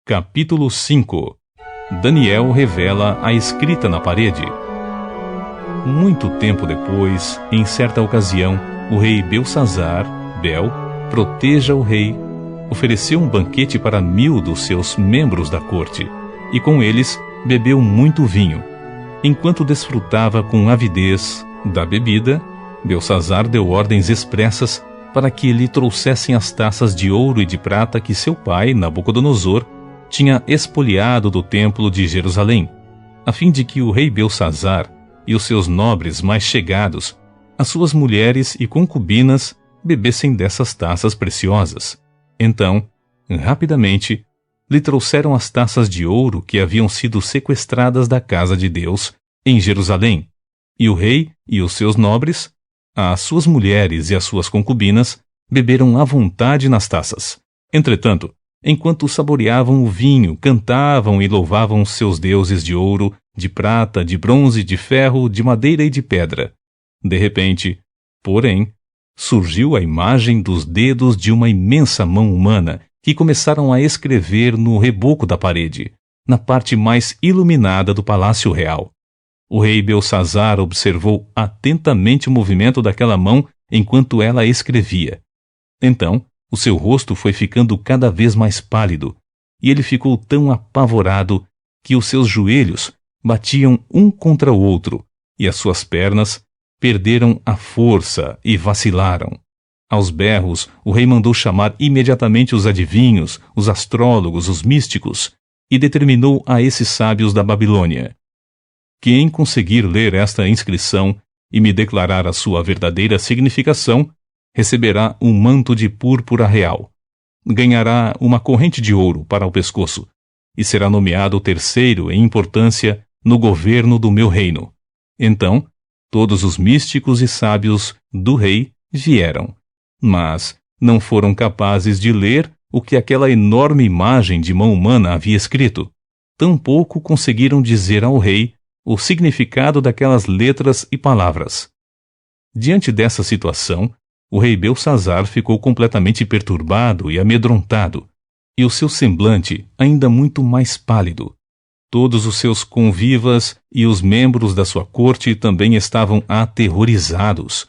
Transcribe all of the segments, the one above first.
Capítulo 5. Daniel revela a escrita na parede. Muito tempo depois, em certa ocasião, o rei Belsazar, proteja o rei, ofereceu um banquete para 1000 dos seus membros da corte, e com eles bebeu muito vinho. Enquanto desfrutava com avidez da bebida, Belsazar deu ordens expressas para que lhe trouxessem as taças de ouro e de prata que seu pai, Nabucodonosor, tinha expoliado do templo de Jerusalém, a fim de que o rei Belsazar e os seus nobres mais chegados, as suas mulheres e concubinas, bebessem dessas taças preciosas. Então, rapidamente, lhe trouxeram as taças de ouro que haviam sido sequestradas da casa de Deus em Jerusalém, e o rei e os seus nobres, as suas mulheres e as suas concubinas, beberam à vontade nas taças. Entretanto, enquanto saboreavam o vinho, cantavam e louvavam seus deuses de ouro, de prata, de bronze, de ferro, de madeira e de pedra. De repente, porém, surgiu a imagem dos dedos de uma imensa mão humana que começaram a escrever no reboco da parede, na parte mais iluminada do palácio real. O rei Belsazar observou atentamente o movimento daquela mão enquanto ela escrevia. Então, o seu rosto foi ficando cada vez mais pálido, e ele ficou tão apavorado que os seus joelhos batiam um contra o outro, e as suas pernas perderam a força e vacilaram. Aos berros, o rei mandou chamar imediatamente os adivinhos, os astrólogos, os místicos, e determinou a esses sábios da Babilônia: quem conseguir ler esta inscrição e me declarar a sua verdadeira significação, receberá um manto de púrpura real, ganhará uma corrente de ouro para o pescoço, e será nomeado terceiro em importância no governo do meu reino. Então, todos os místicos e sábios do rei vieram, mas não foram capazes de ler o que aquela enorme imagem de mão humana havia escrito. Tampouco conseguiram dizer ao rei o significado daquelas letras e palavras. Diante dessa situação, o rei Belsazar ficou completamente perturbado e amedrontado, e o seu semblante ainda muito mais pálido. Todos os seus convivas e os membros da sua corte também estavam aterrorizados.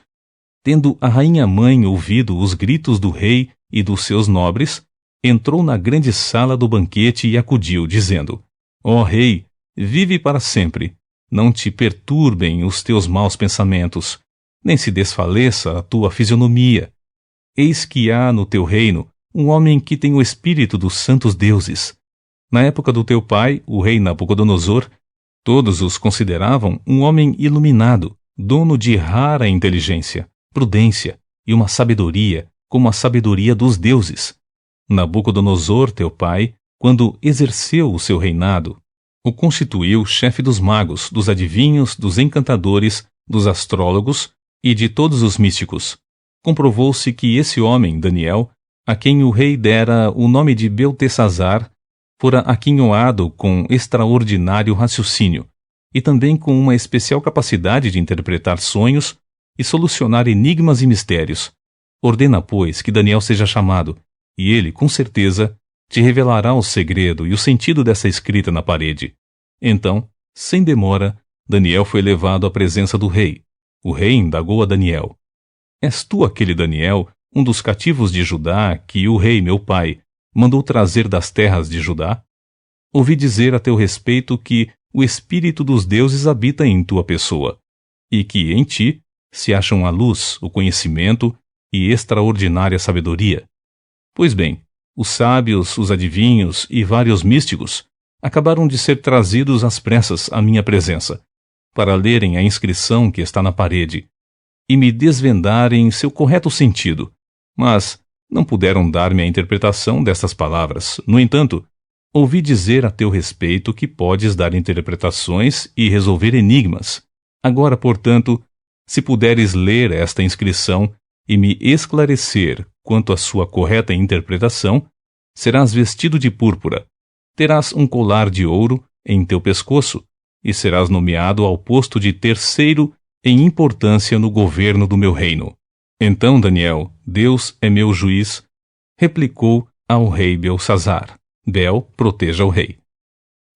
Tendo a rainha-mãe ouvido os gritos do rei e dos seus nobres, entrou na grande sala do banquete e acudiu, dizendo: Ó rei, vive para sempre. Não te perturbem os teus maus pensamentos, nem se desfaleça a tua fisionomia. Eis que há no teu reino um homem que tem o espírito dos santos deuses. Na época do teu pai, o rei Nabucodonosor, todos os consideravam um homem iluminado, dono de rara inteligência, prudência e uma sabedoria como a sabedoria dos deuses. Nabucodonosor, teu pai, quando exerceu o seu reinado, o constituiu chefe dos magos, dos adivinhos, dos encantadores, dos astrólogos e de todos os místicos. Comprovou-se que esse homem, Daniel, a quem o rei dera o nome de Beltesazar, fora aquinhoado com extraordinário raciocínio e também com uma especial capacidade de interpretar sonhos e solucionar enigmas e mistérios. Ordena, pois, que Daniel seja chamado, e ele, com certeza, te revelará o segredo e o sentido dessa escrita na parede. Então, sem demora, Daniel foi levado à presença do rei. O rei indagou a Daniel: És tu aquele Daniel, um dos cativos de Judá, que o rei, meu pai, mandou trazer das terras de Judá? Ouvi dizer a teu respeito que o espírito dos deuses habita em tua pessoa, e que em ti se acham a luz, o conhecimento e extraordinária sabedoria. Pois bem, os sábios, os adivinhos e vários místicos acabaram de ser trazidos às pressas à minha presença, para lerem a inscrição que está na parede e me desvendarem seu correto sentido, mas não puderam dar-me a interpretação destas palavras. No entanto, ouvi dizer a teu respeito que podes dar interpretações e resolver enigmas. Agora, portanto, se puderes ler esta inscrição e me esclarecer quanto à sua correta interpretação, serás vestido de púrpura, terás um colar de ouro em teu pescoço e serás nomeado ao posto de terceiro em importância no governo do meu reino. Então Daniel, Deus é meu juiz, replicou ao rei Belsazar: Bel proteja o rei.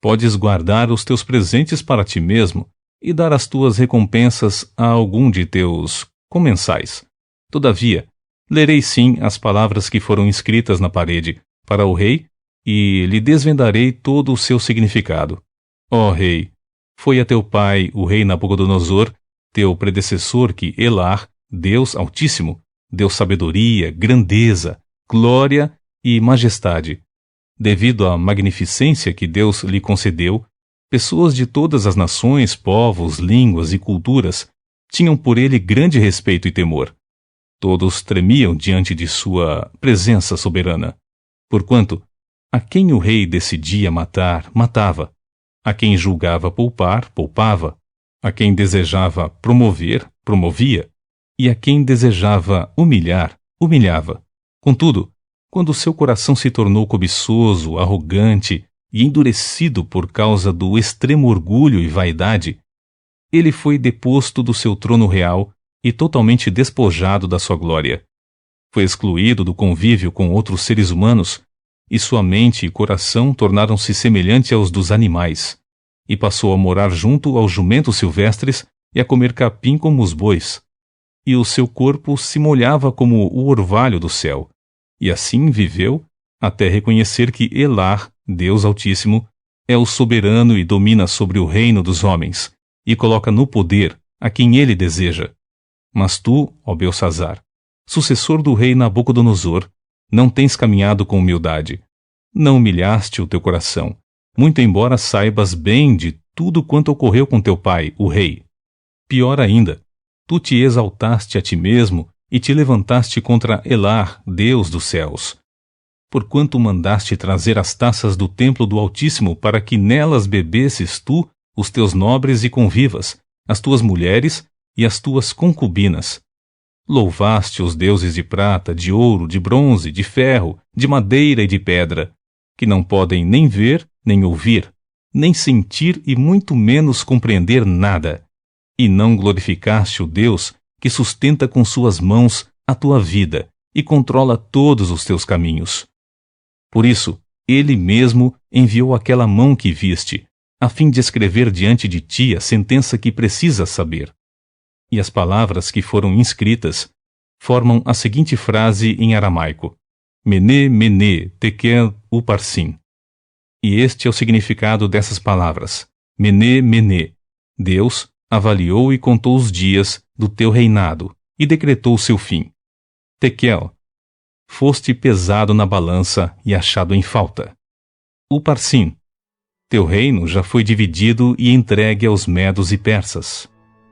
Podes guardar os teus presentes para ti mesmo e dar as tuas recompensas a algum de teus comensais. Todavia, lerei sim as palavras que foram escritas na parede para o rei e lhe desvendarei todo o seu significado. Ó rei, foi a teu pai, o rei Nabucodonosor, teu predecessor, que Elar, Deus Altíssimo, deu sabedoria, grandeza, glória e majestade. Devido à magnificência que Deus lhe concedeu, pessoas de todas as nações, povos, línguas e culturas tinham por ele grande respeito e temor. Todos tremiam diante de sua presença soberana, porquanto a quem o rei decidia matar, matava, a quem julgava poupar, poupava, a quem desejava promover, promovia, e a quem desejava humilhar, humilhava. Contudo, quando seu coração se tornou cobiçoso, arrogante e endurecido por causa do extremo orgulho e vaidade, ele foi deposto do seu trono real e totalmente despojado da sua glória. Foi excluído do convívio com outros seres humanos, e sua mente e coração tornaram-se semelhantes aos dos animais, e passou a morar junto aos jumentos silvestres e a comer capim como os bois. E o seu corpo se molhava como o orvalho do céu, e assim viveu até reconhecer que Elar, Deus Altíssimo, é o soberano e domina sobre o reino dos homens, e coloca no poder a quem ele deseja. Mas tu, ó Belsazar, sucessor do rei Nabucodonosor, não tens caminhado com humildade. Não humilhaste o teu coração, muito embora saibas bem de tudo quanto ocorreu com teu pai, o rei. Pior ainda, tu te exaltaste a ti mesmo e te levantaste contra Elar, Deus dos céus. Porquanto mandaste trazer as taças do templo do Altíssimo para que nelas bebesses tu, os teus nobres e convivas, as tuas mulheres e as tuas concubinas. Louvaste os deuses de prata, de ouro, de bronze, de ferro, de madeira e de pedra, que não podem nem ver, nem ouvir, nem sentir e muito menos compreender nada. E não glorificaste o Deus que sustenta com suas mãos a tua vida e controla todos os teus caminhos. Por isso, ele mesmo enviou aquela mão que viste, a fim de escrever diante de ti a sentença que precisas saber. E as palavras que foram inscritas formam a seguinte frase em aramaico: Mene, Mene, Tekel, Uparsin. E este é o significado dessas palavras: Mene, Mene. Deus avaliou e contou os dias do teu reinado e decretou o seu fim. Tekel, foste pesado na balança e achado em falta. Uparsin, teu reino já foi dividido e entregue aos medos e persas.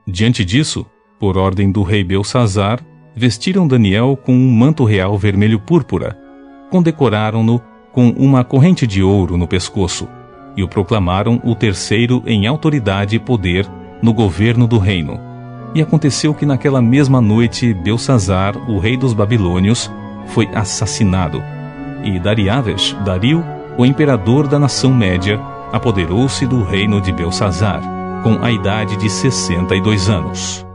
Diante disso, por ordem do rei Belsazar, vestiram Daniel com um manto real vermelho púrpura, condecoraram-no com uma corrente de ouro no pescoço e o proclamaram o terceiro em autoridade e poder no governo do reino. E aconteceu que naquela mesma noite Belsazar, o rei dos babilônios, foi assassinado, e Dariaves, Dario, o imperador da nação média, apoderou-se do reino de Belsazar, com a idade de 62 anos.